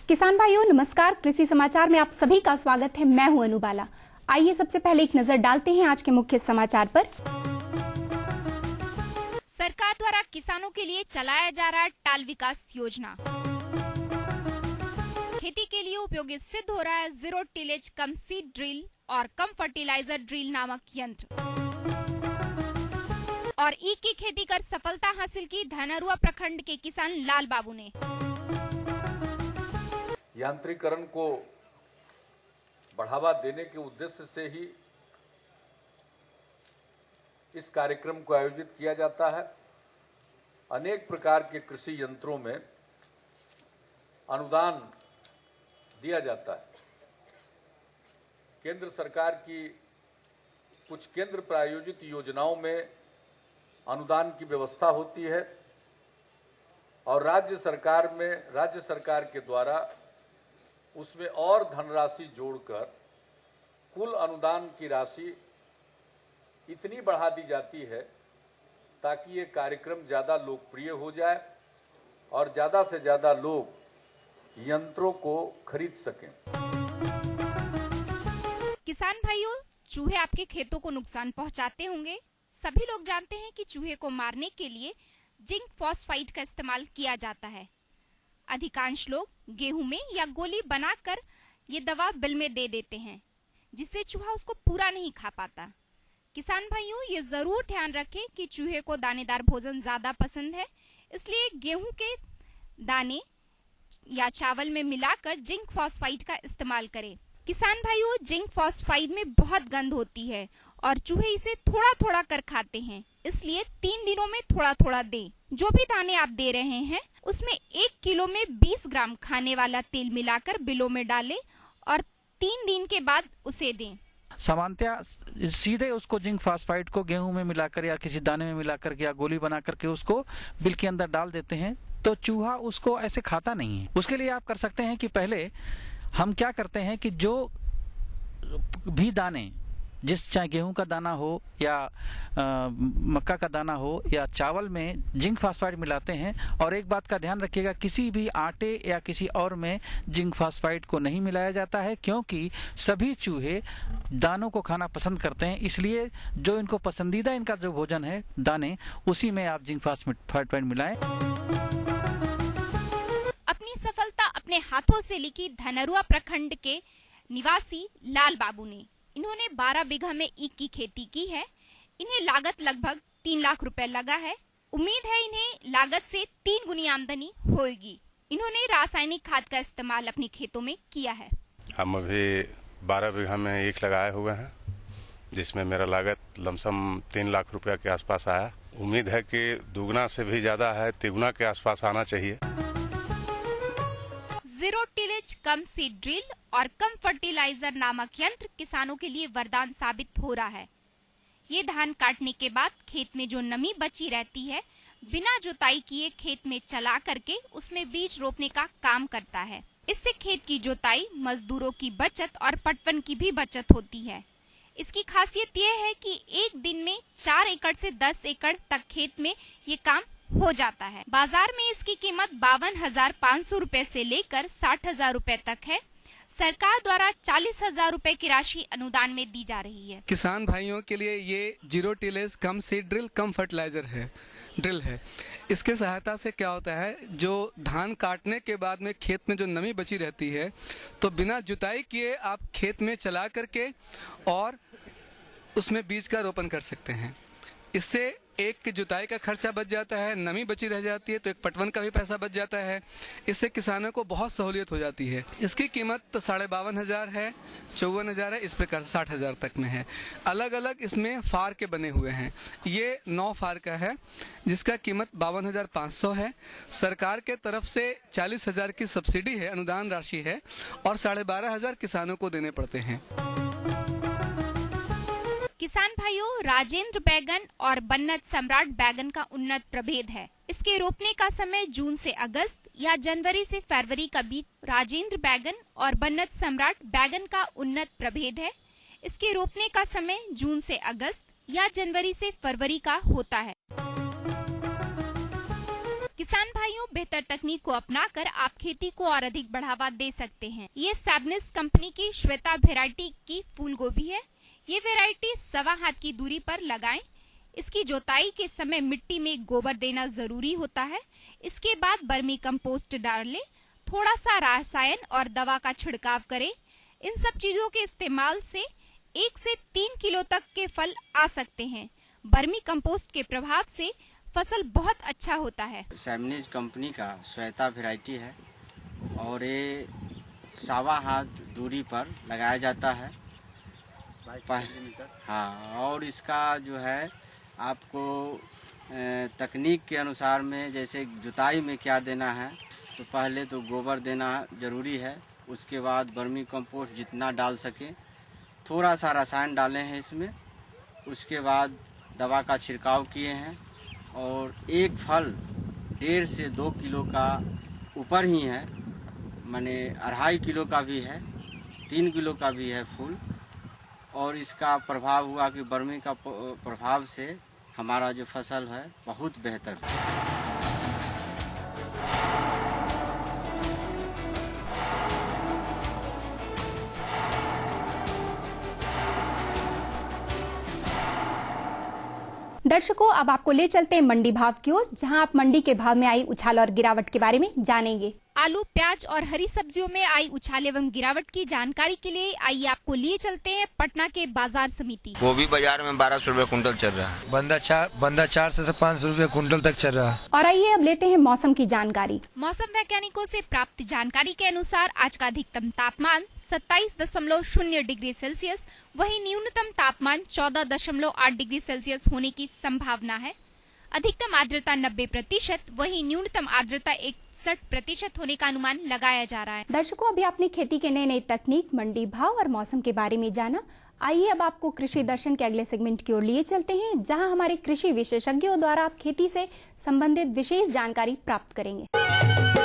किसान भाइयों नमस्कार। कृषि समाचार में आप सभी का स्वागत है। मैं हूं अनुबाला। आइए सबसे पहले एक नजर डालते हैं आज के मुख्य समाचार पर। सरकार द्वारा किसानों के लिए चलाया जा रहा टाल विकास योजना। खेती के लिए उपयोगी सिद्ध हो रहा है जीरो टिलेज कम सीड ड्रिल और कम फर्टिलाइजर ड्रिल नामक यंत्र। और ईख की खेती कर सफलता हासिल की धनरुआ प्रखंड के किसान लाल बाबू ने। यांत्रिकरण को बढ़ावा देने के उद्देश्य से ही इस कार्यक्रम को आयोजित किया जाता है। अनेक प्रकार के कृषि यंत्रों में अनुदान दिया जाता है। केंद्र सरकार की कुछ केंद्र प्रायोजित योजनाओं में अनुदान की व्यवस्था होती है और राज्य सरकार के द्वारा उसमें और धनराशि जोड़कर कुल अनुदान की राशि इतनी बढ़ा दी जाती है ताकि ये कार्यक्रम ज्यादा लोकप्रिय हो जाए और ज्यादा से ज्यादा लोग यंत्रों को खरीद सकें। किसान भाइयों, चूहे आपके खेतों को नुकसान पहुंचाते होंगे। सभी लोग जानते हैं कि चूहे को मारने के लिए जिंक फॉस्फाइड का इस्तेमाल किया जाता है। अधिकांश लोग गेहूं में या गोली बनाकर ये दवा बिल में दे देते हैं, जिससे चूहा उसको पूरा नहीं खा पाता। किसान भाइयों, ये जरूर ध्यान रखें कि चूहे को दानेदार भोजन ज्यादा पसंद है, इसलिए गेहूं के दाने या चावल में मिलाकर जिंक फॉस्फाइड का इस्तेमाल करें। किसान भाइयों, जिंक फॉस्फाइड में बहुत गंध होती है और चूहे इसे थोड़ा थोड़ा कर खाते हैं, इसलिए 3 दिनों में थोड़ा थोड़ा दें। जो भी दाने आप दे रहे हैं उसमें 1 किलो में 20 ग्राम खाने वाला तेल मिलाकर बिलों में डालें और 3 दिन के बाद उसे दें। सामान्यतः सीधे उसको जिंक फॉस्फाइड को गेहूं में मिलाकर या किसी दाने में मिलाकर या गोली बना करके उसको बिल के अंदर डाल देते हैं, तो चूहा उसको ऐसे खाता नहीं है। उसके लिए आप कर सकते हैं कि पहले हम क्या करते हैं कि जो भी दाने, चाहे गेहूं का दाना हो या मक्का का दाना हो या चावल में जिंक फॉस्फाइड मिलाते हैं। और एक बात का ध्यान रखिएगा, किसी भी आटे या किसी और में जिंक फॉस्फाइड को नहीं मिलाया जाता है, क्योंकि सभी चूहे दानों को खाना पसंद करते हैं। इसलिए जो इनको पसंदीदा इनका जो भोजन है दाने, उसी में आप जिंक फॉस्फाइड मिलाएं। अपनी सफलता अपने हाथों से लिखी धनरुआ प्रखंड के निवासी लाल बाबू ने। इन्होंने 12 बीघा में ईख की खेती की है। इन्हें लागत लगभग 3 लाख रुपए लगा है। उम्मीद है इन्हें लागत से 3 गुनी आमदनी होगी। इन्होंने रासायनिक खाद का इस्तेमाल अपने खेतों में किया है। हम अभी 12 बीघा में ईख लगाए हुए हैं, जिसमें मेरा लागत लमसम 3 लाख रुपया के आसपास आया। उम्मीद है कि दुगना से भी ज्यादा है, तिगुना के आसपास आना चाहिए। जीरो टिलेज कम सीड ड्रिल और कम फर्टिलाइजर नामक यंत्र किसानों के लिए वरदान साबित हो रहा है। ये धान काटने के बाद खेत में जो नमी बची रहती है, बिना जुताई किए खेत में चला करके उसमें बीज रोपने का काम करता है। इससे खेत की जुताई, मजदूरों की बचत और पटवन की भी बचत होती है। इसकी खासियत ये है कि एक दिन में 4 एकड़ से 10 एकड़ तक खेत में ये काम हो जाता है। बाजार में इसकी कीमत 52,500 रुपए से लेकर 60,000 रुपए तक है। सरकार द्वारा 40,000 रुपए की राशि अनुदान में दी जा रही है। किसान भाइयों के लिए ये जीरो टिलेज कम सीड ड्रिल कम फर्टिलाइजर ड्रिल है। इसके सहायता से क्या होता है, जो धान काटने के बाद में खेत में जो नमी बची रहती है, तो बिना जुताई किए आप खेत में चला करके और उसमें बीज का रोपण कर सकते हैं। इससे एक की जुताई का खर्चा बच जाता है, नमी बची रह जाती है तो एक पटवन का भी पैसा बच जाता है। इससे किसानों को बहुत सहूलियत हो जाती है। इसकी कीमत 52,500 है, 54,000 है, इस प्रकार 60,000 तक में है। अलग अलग इसमें फार के बने हुए हैं। ये 9 फार का है जिसका कीमत 52,500 है। सरकार के तरफ से 40,000 की सब्सिडी है, अनुदान राशि है, और 12,500 किसानों को देने पड़ते हैं। किसान भाइयों, राजेंद्र बैगन और बन्नत सम्राट बैगन का उन्नत प्रभेद है। इसके रोपने का समय जून से अगस्त या जनवरी से फरवरी का बीच राजेंद्र बैगन और बन्नत सम्राट बैगन का उन्नत प्रभेद है। इसके रोपने का समय जून से अगस्त या जनवरी से फरवरी का होता है। किसान भाइयों, बेहतर तकनीक को अपनाकर आप खेती को और अधिक बढ़ावा दे सकते हैं। ये सैबनिस कंपनी की श्वेता वेराइटी की फूल गोभी है। ये वेराइटी 1.25 हाथ की दूरी पर लगाएं। इसकी जोताई के समय मिट्टी में गोबर देना जरूरी होता है। इसके बाद बर्मी कंपोस्ट डालें, थोड़ा सा रसायन और दवा का छिड़काव करें। इन सब चीजों के इस्तेमाल से 1 से 3 किलो तक के फल आ सकते हैं। बर्मी कंपोस्ट के प्रभाव से फसल बहुत अच्छा होता है। सैबनिस कंपनी का श्वेता वेराइटी है और ये 1.25 हाथ दूरी पर लगाया जाता है। हाँ, और इसका जो है आपको तकनीक के अनुसार में, जैसे जुताई में क्या देना है, तो पहले तो गोबर देना जरूरी है। उसके बाद वर्मी कंपोस्ट जितना डाल सके, थोड़ा सा रसायन डाले हैं इसमें। उसके बाद दवा का छिड़काव किए हैं और एक फल 1.5 से 2 किलो का ऊपर ही है, माने 2.5 किलो का भी है, 3 किलो का भी है फूल। और इसका प्रभाव हुआ कि बर्मी का प्रभाव से हमारा जो फसल है बहुत बेहतर है। दर्शकों, अब आपको ले चलते हैं मंडी भाव की ओर, जहां आप मंडी के भाव में आई उछाल और गिरावट के बारे में जानेंगे। आलू, प्याज और हरी सब्जियों में आई उछाल एवं गिरावट की जानकारी के लिए आइए आपको लिए चलते हैं पटना के बाजार समिति। गोभी बाजार में 1200 रुपए कुंटल चल रहा है। बंदा 400 से 500 रुपए कुंटल तक चल रहा है। और आइए अब लेते हैं मौसम की जानकारी। मौसम वैज्ञानिकों से प्राप्त जानकारी के अनुसार आज का अधिकतम तापमान 27.0 डिग्री सेल्सियस, वहीं न्यूनतम तापमान 14.8 डिग्री सेल्सियस होने की संभावना है। अधिकतम आर्द्रता 90%, वहीं न्यूनतम आर्द्रता 61% होने का अनुमान लगाया जा रहा है। दर्शकों, अभी आपने खेती के नए तकनीक, मंडी भाव और मौसम के बारे में जाना। आइए अब आपको कृषि दर्शन के अगले सेगमेंट की ओर लिए चलते हैं, जहां हमारे कृषि विशेषज्ञों द्वारा आप खेती से संबंधित विशेष जानकारी प्राप्त करेंगे।